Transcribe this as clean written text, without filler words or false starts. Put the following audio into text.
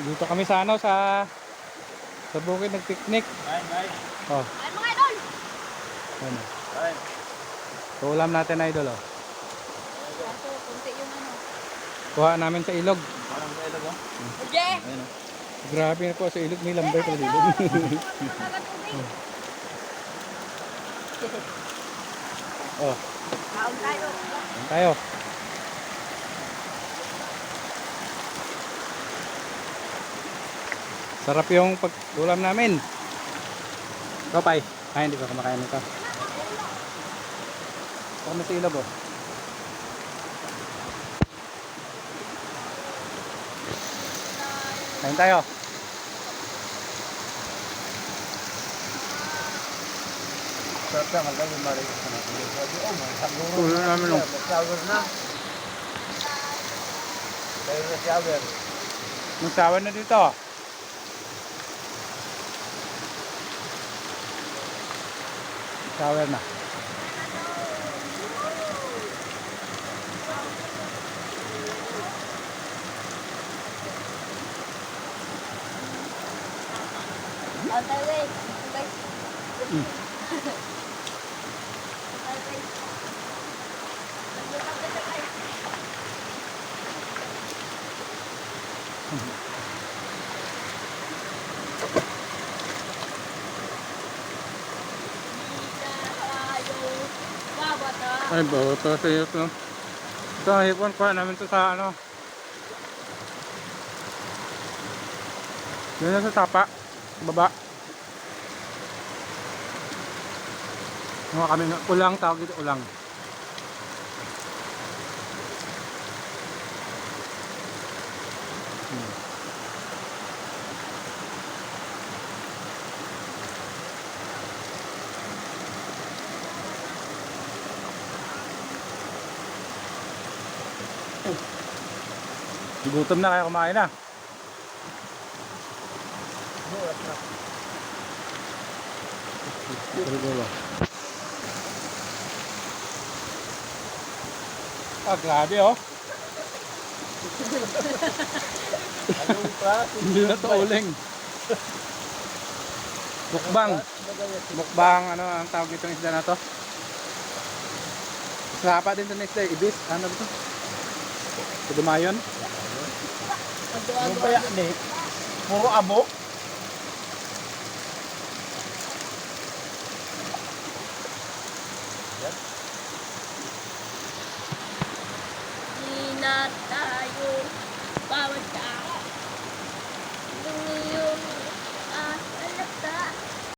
Dito kami sa ano sa bukid nag-picnic. Oh. Ay mga idol! Ano. So, ulam natin idol oh. Kaso, kunti yung ano. Kuha namin sa ilog. Parang sa ilog, oh. Okay! Ayun, oh. Grabe na po sa ilog, may lambay sa ilog. Oh, Kaon tayo. yan tayo. Sarap yung pag-ulam namin. Kapay. Ay, hindi ko kumakain nito. Kami sa ilog oh. Kain tayo. Sarap yan, magkano yung mali. Sabi, oh, may saguro. Ulo namin oh. Shower na. Tayo na shower. Magsawa na dito. Shower na. Kaon tayo guys. Guys. Mm. Kaon guys. Naglutak na guys. Ay, bawa pa sa iyo to. Ito, hipon pa namin to sa ano. Yun na sa tapa. Sa baba. Mga kami nga, ulang, tawag dito ulang. Gutom na kaya kumain na. Ah, grabe oh. Hindi na to uling. Mukbang. Mukbang, ano ang tawag nitong isda na to? Sapa din to na isda, ibis. Ano ba to? Dumayon? Yung kaya ni, puro abo.